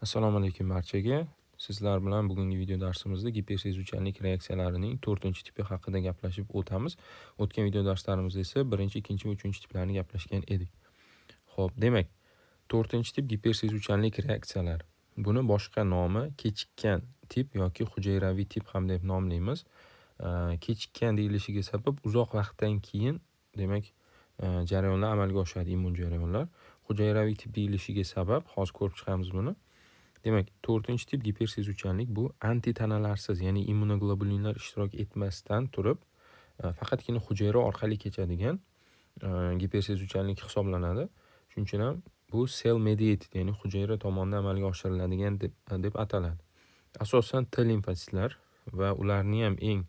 Assalomu alaykum barchaga. Sizlar bilan bugungi video darsimizda gipersezuvchanlik reaksiyalarining 4-tipi haqida gaplashib o'tamiz. O'tgan video darslarimizda esa 1-, 2- va 3-tiplarni gaplashgan edik. Xo'p, demak, 4-tip gipersezuvchanlik reaksiyalar. Buni boshqa nomi kechikkan tip yoki hujayraviy tip ham deb nomlaymiz. Kechikkan deyilishiga sabab uzoq vaqtdan keyin, demak, jarayonlar amalga oshadi, immun jarayonlar. Hujayraviy tip deyilishiga sabab hozir ko'rib chiqamiz buni. Demak, 4-tip gipersezuvchanlik bu antitanalarsiz, ya'ni immunoglobulinlar ishtirok etmasdan turib, faqatgina hujayra orqali kechadigan gipersezuvchanlik hisoblanadi. Shuning uchun ham bu cell mediated, ya'ni hujayra tomonidan amalga oshiriladigan deb ataladi. Asosan T limfositlar va ularni ham eng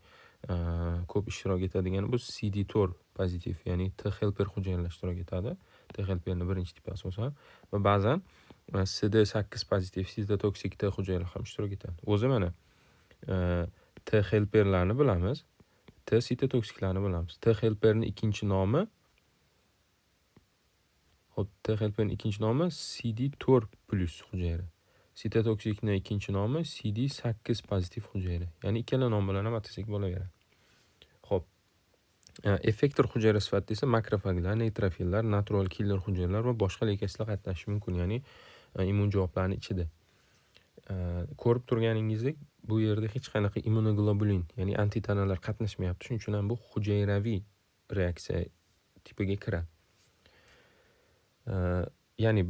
ko'p ishtirok etadigan bu CD4 pozitiv, ya'ni T helper hujayralar ishtirok etadi. T helperning birinchi tipi asosan va ba'zan CD8 pozitiv, cytotoksik T hujayralar ham ishtirok etadi. O'zi mana T helperlarni bilamiz, T cytotoksiklarni bilamiz. T helperning ikkinchi nomi T helperning ikkinchi nomi CD4 plus hujayra. Cytotoksikning ikkinchi nomi CD8 pozitiv hujayra. Ya'ni ikkala nom bilan ham atasak bo'laveradi. Xo'p. Effektor hujayra sifatida esa makrofaglar, neytrofillar, natural killer hujayralar va boshqa leykositlar qatnashishi mumkin, ya'ni immun javoblarning ichida. Ko'rib turganingizdek, bu yerda hech qanaqa immunoglobulin, ya'ni antitanalar qatnashmayapti. Shuning uchun ham bu hujayraviy reaksiya tipiga kiradi. Ya'ni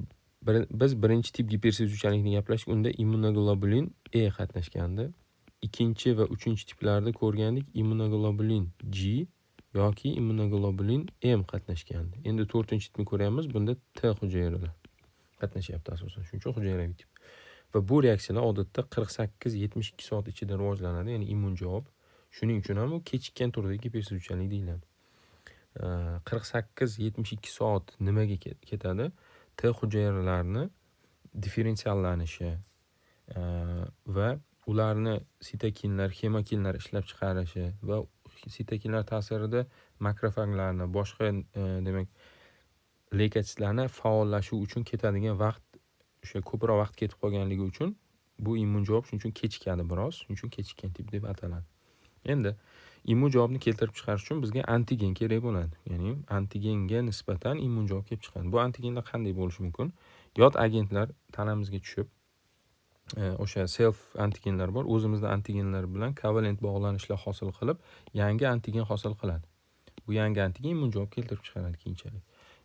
biz birinchi tip gipersezuvchanlikni gaplashdik, unda immunoglobulin E qatnashgandi. Ikkinchi va uchinchi tiplarda ko'rgandik, immunoglobulin G yoki immunoglobulin M qatnashgandi. Endi 4-tipni ko'ryapmiz, bunda T hujayralar qatnashyapti asosan. Shuning uchun hujayraviy tip. Va bu reaksiyalar odatda 48-72 soat ichida rivojlanadi, ya'ni immun javob. Shuning uchun ham u kechikkan turdagi gipersezuvchanlik deyiladi. 48-72 soat nimaga ketadi? T hujayralarni differensiallanishi va ularni sitokinlar, hemokinlar ishlab chiqarishi va sitokinlar ta'sirida makrofaglarni, boshqa demak leykositlarni faollashuvi uchun ketadigan vaqt, o'sha ko'proq vaqt ketib qolganligi uchun bu immun javob shuning uchun kechikadi biroz, shuning uchun kechikkan tip deb ataladi. Endi immun javobni keltirib chiqarish uchun bizga antigen kerak bo'ladi. Ya'ni antigenga nisbatan immun javob kelib chiqadi. Bu antigenlar qanday bo'lishi mumkin? Yot agentlar tanamizga tushib, o'sha self antigenlar bor, o'zimizning antigenlar bilan kovalent bog'lanishlar hosil qilib, yangi antigen hosil qiladi. Bu yangi antigen immun javob keltirib chiqaradi keyinchalik.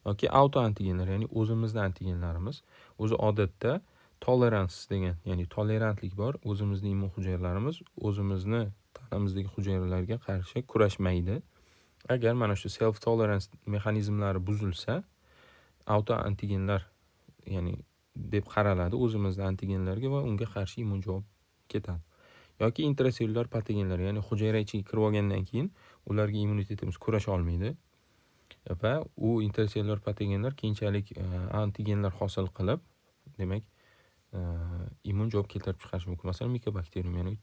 Yoki auto antigenlar, ya'ni o'zimizning antigenlarimiz, o'zi odatda tolerans degan, ya'ni tolerantlik bor. O'zimizning immun hujayralarimiz o'zimizni tanamizdagi hujayralarga qarshi kurashmaydi. Agar mana shu self tolerance mexanizmlari buzilsa, auto antigenlar, ya'ni deb qaraladi o'zimizning antigenlarga va unga qarshi immun javob ketadi. Yoki intrasellyular patogenlar, ya'ni hujayra ichiga kirib olgandan keyin ularga immunitetimiz kurasha olmaydi va u intrasellyular patogenlar keyinchalik antigenlar hosil qilib, demak, immun javob keltirib chiqarishi mumkin. Masalan, mikobakterium, ya'ni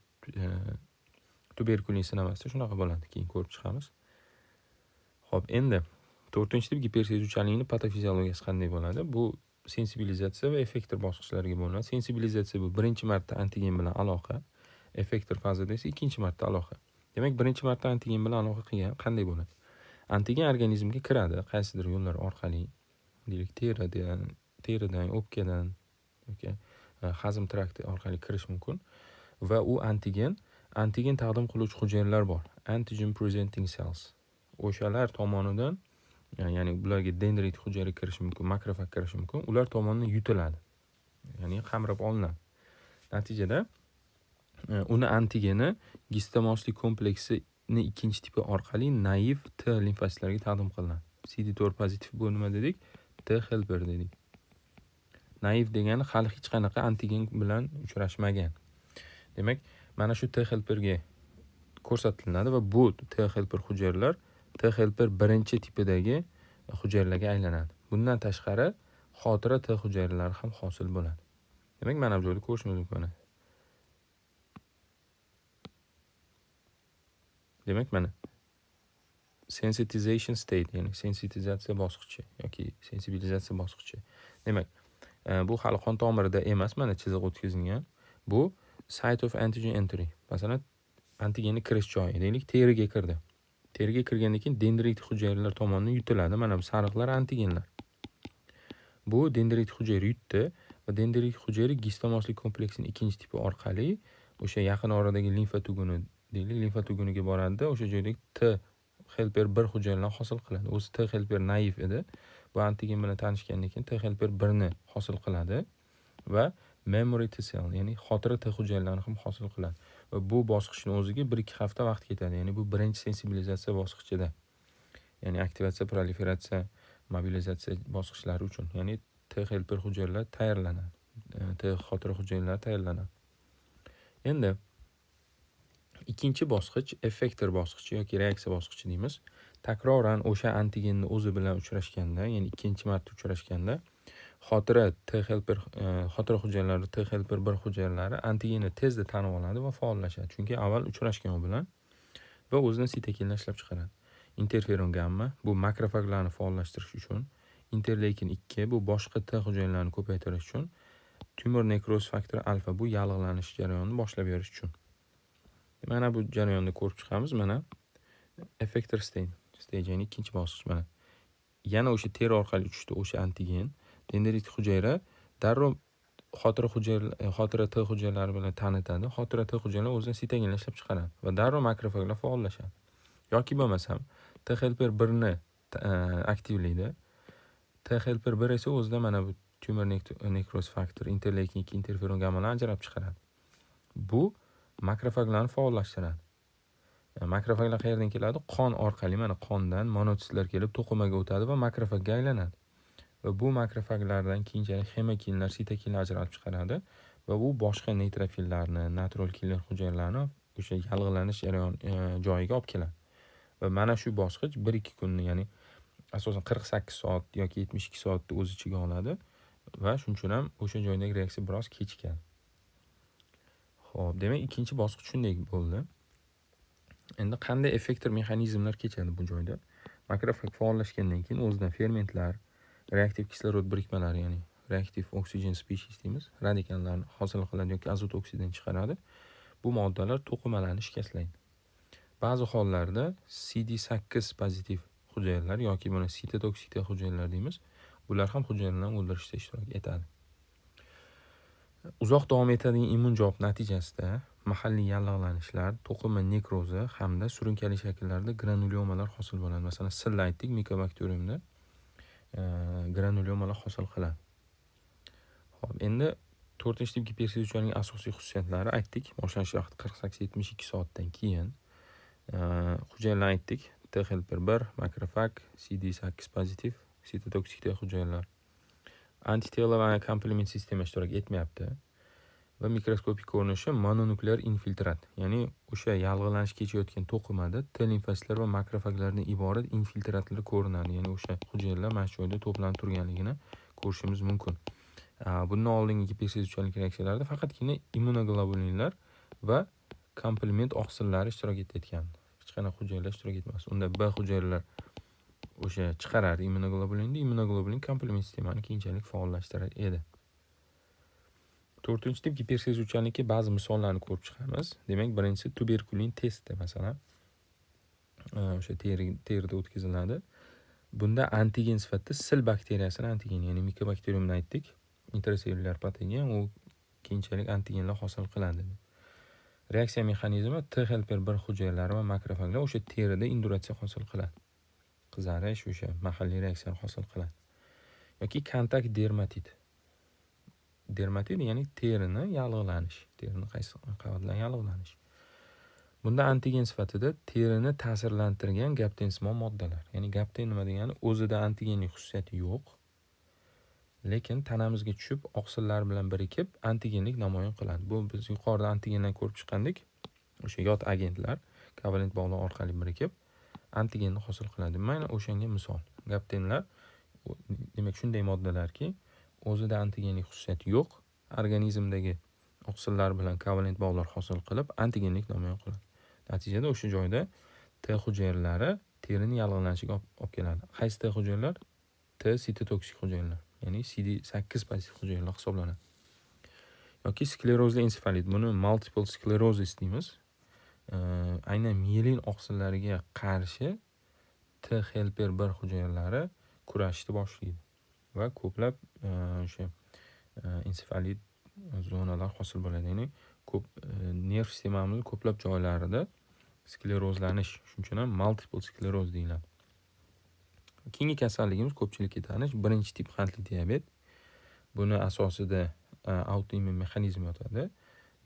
tuberkulin sinamasida shunaqa bo'ladi, keyin ko'rib chiqamiz. Xo'p, endi 4-tip gipersezuvchanlikning patofiziologiyasi qanday bo'ladi? Bu sensibilizatsiya va effektor bosqichlariga bo'linadi. Sensibilizatsiya bu birinchi marta antigen bilan aloqa, effektor fazida esa ikkinchi marta aloqa. Demak, birinchi marta antigen bilan aloqa qilgan qanday bo'ladi? Antigen organizmga kiradi, qaysidir yo'llar orqali, deylik teridan, o'pkadan yoki hazm trakti orqali kirish mumkin va u antigen taqdim qiluvchi hujayralar bor, antigen presenting cells. O'shalar tomonidan, ya'ni bularga dendrit hujayra kirishi mumkin, makrofag kirishi mumkin, ular tomonidan yutiladi, ya'ni qamrab olinadi. Natijada uni antigeni gistamoslik kompleksini ikkinchi tipi orqali naiv T limfositlarga taqdim qilinadi. CD4 pozitiv bu nima dedik? T helper dedik. Naiv degani hali hech qanaqa antigen bilan uchrashmagan. Demak, mana shu T helperga ko'rsatiladi va bu T helper hujayralar T helper birinchi tipidagi hujayralarga aylanadi. Bundan tashqari xotira T hujayralari ham hosil bo'ladi. Demak, mana bu joyda ko'rishimiz mumkin. Demak, mana sensitization state, ya'ni sensitizatsiya bosqichi yoki sensibilizatsiya bosqichi. Demak, Bu hali qon tomirida emas, mana chiziq o'tkazilgan. Bu site of antigen entry. Masalan, antigenni kirish joyi. Deylik, teriga kirdi. Teriga kirgandan keyin dendrit hujayralar tomonidan yutiladi. Mana bu sariqlar antigenlar. Bu dendrit hujayra yutdi va dendrit hujayra gistomoslik kompleksining ikkinchi tipi orqali o'sha yaqin oradagi limfa tuguni, deylik, limfa tuguniga boradi. O'sha joydagi T helper 1 hujayralarni hosil qiladi. O'zi T helper naif edi. Bu antigen bilan tanishgandan keyin T helper 1 ni hosil qiladi va memory T cell, ya'ni xotira T hujayralarini ham hosil qiladi. Va bu bosqichning o'ziga 1-2 hafta vaqt ketadi. Ya'ni bu birinchi sensibilizatsiya bosqichida. Ya'ni aktivatsiya, proliferatsiya, mobilizatsiya bosqichlari uchun. Ya'ni T helper hujayralar tayyorlanadi. T xotira hujayralari tayyorlanadi. Endi ikkinchi bosqich effektor bosqichi yoki reaksiya bosqichi deymiz. Takroran o'sha antigenni o'zi bilan uchrashganda, ya'ni ikkinchi marta uchrashganda xotira hujayralari, T helper 1 hujayralari antigenni tezda tanib oladi va faollashadi. Chunki avval uchrashgan u bilan va o'zini sitokinlar ishlab chiqaradi. Interferon gamma bu makrofaglarni faollashtirish uchun, interleykin 2 bu boshqa T hujayralarini ko'paytirish uchun, tumor nekroz faktori alfa bu yallig'lanish jarayonini boshlab berish uchun. Mana bu jarayonni ko'rib chiqamiz. Mana effector stage, ya'ni ikkinchi bosqich. Mana yana o'sha teri orqali uchishdi o'sha antigen. Dendrit hujayra darrov xotira T hujayralari bilan tanitadi. Xotira T hujayralari o'zini sitokinlar ishlab chiqaradi va darrov makrofaglar faollashadi. Yoki bo'lmasam T helper 1 ni aktivlaydi. T helper 1 esa o'zida mana bu tumor nekroz faktor, interleykin 2, interferon gammalarni ajrab chiqaradi. Bu makrofaglarni faollashtiradi. Makrofaglar qayerdan keladi? Qon orqali, mana qondan monotitlar kelib to'qimaga o'tadi va makrofagga aylanadi. Va bu makrofaglardan keyinchalik hemokinlar, sitokinlar ajralib chiqaradi va bu boshqa neytrofillarni, natural killer hujayralarni o'sha yallig'lanish joyiga olib keladi. Va mana shu bosqich 1-2 kunni, ya'ni asosan 48 soat yoki 72 soatni o'z ichiga oladi va shuning uchun ham o'sha joydagi reaksiya biroz kechikadi. Xo'p, demak ikkinchi bosqich shunday bo'ldi. Endi qanday effektor mexanizmlar kechadi bu joyda? Makrofag faollashgandan keyin o'zidan fermentlar, reaktiv kislorod birikmalari, ya'ni reaktiv oksigen species deymiz, radikallarni hosil qiladi yoki azot oksidini chiqaradi. Bu moddalar to'qimalarni shikastlaydi. Ba'zi hollarda CD8 pozitiv hujayralar yoki buni sitotoksik hujayralar deymiz. Bular ham hujayralarni o'ldirishda ishtirok etadi. Uzoq davom etadigan immun javob natijasida mahalliy yallig'lanishlar, to'qima nekrozi hamda surunkali shakllarda granulyomalar hosil bo'ladi. Masalan, silla aytdik, mikobakteriumda granulyomalar hosil qiladi. Xo'p, endi 4-tip gipersezuvchanlik asosiy xususiyatlari aytdik. Boshlanish vaqti 48-72 soatdan keyin. Hujayralar aytdik. T helper 1, makrofag, CD8 pozitiv, sitotoksik hujayralar. Antitela va komplement sistema ishtirok etmayapti. Va mikroskopik ko'rinishi mononuklear infiltrat, ya'ni o'sha yallig'lanish kechayotgan to'qimada T limfositlar va makrofaglardan iborat infiltratlar ko'rinadi. Ya'ni o'sha hujayralar mana shu joyda to'planib turganligini ko'rishimiz mumkin. Bundan oldingi gipersezuvchanlik reaksiyalarida faqatgina immunoglobulinlar va komplement oqsillari ishtirok etgan. Hech qanaqa hujayralar ishtirok etmas. Unda B hujayralar o'sha chiqarardi immunoglobulinni, immunoglobulin komplement sistemani keyinchalik faollashtirar edi. 4-tip gipersezuvchanlikka ba'zi misollarni ko'rib chiqamiz. Demak, birinchisi tuberkulin testi, masalan, o'sha terida o'tkaziladi. Bunda antigen sifatida sil bakteriyasini antigen, ya'ni mikobakteriumni aytdik. Intrasellyular patogen, u keyinchalik antigenlar hosil qiladi. Reaksiya mexanizmi T helper 1 hujayralari va makrofaglar o'sha terida induratsiya hosil qiladi. Qizarish, o'sha mahalliy reaksiyalar hosil qiladi. Yoki kontakt dermatit. Dermatit ya'ni terini yallig'lanish, terini qaysi qavatdan yallig'lanish. Bunda antigen sifatida terini ta'sirlantirgan gaptensimon moddalar. Ya'ni gapten nima degani? O'zida antigenlik xususiyati yo'q, lekin tanamizga tushib oqsillar bilan birikib antigenlik namoyon qiladi. Bu biz yuqorida antigendan ko'rib chiqqandik. O'sha yot agentlar kovalent bog'lar orqali birikib antigenni hosil qiladi. Mana o'shanga misol. Gaptenlar demak shunday moddalarki, o'zida antigenlik xususiyati yo'q, organizmdagi oqsillar bilan kovalent bog'lar hosil qilib antigenlik namoyon qiladi. Natijada o'sha joyda T hujayralari terini yallig'lanishiga olib keladi. Qaysi T hujayralar? T sitotoksik hujayralar. ya'ni CD8 pozitiv hujayralar hisoblanadi. Yoki sklerozli ensefalit, buni multiple sclerosis deymiz. Aynan miyelin oqsillariga qarshi T helper 1 hujayralari kurashishni boshlaydi va ko'plab o'sha ensefalit zonalar hosil bo'ladi. Ya'ni ko'p nerv sistemamizning ko'plab joylarida sklerozlanish, shuning uchun ham multiple skleroz deyiladi. Keyingi kasalligimiz ko'pchilikka tanish birinchi tip qandli diabet. Buni asosida autoimmun mexanizm yotadi.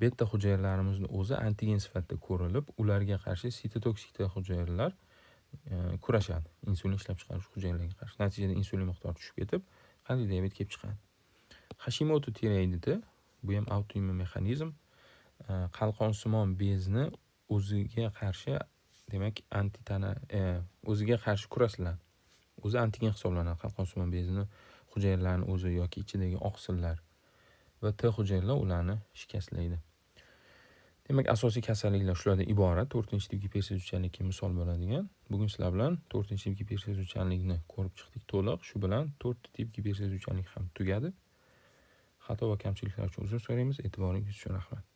Beta hujayralarimizni o'zi antigen sifatida ko'rilib, ularga qarshi sitotoksik T hujayralar kurashadi. Insulin ishlab chiqarish hujayralarga qarshi. Natijada insulin miqdori tushib ketib, qandli diabet kelib chiqadi. Hashimoto tiroiditi, bu ham autoimmun mexanizm, qalqonsimon bezni o'ziga qarshi, demak, o'ziga qarshi kurashadi. O'zi antigen hisoblanadi. Qalqonsimon bezni hujayralarning o'zi yoki ichidagi oqsillar va T hujayralar ularni shikastlaydi. Demak, asosiy kasalliklar shulardan iborat. 4-tip gipersezuvchanlikka misol bo'ladigan. Bugun sizlar bilan 4-tip gipersezuvchanlikni ko'rib chiqdik to'liq. Shu bilan 4-tip gipersezuvchanlik ham tugadi. Xato va kamchiliklar uchun uzr so'raymiz. E'tiboringiz uchun rahmat.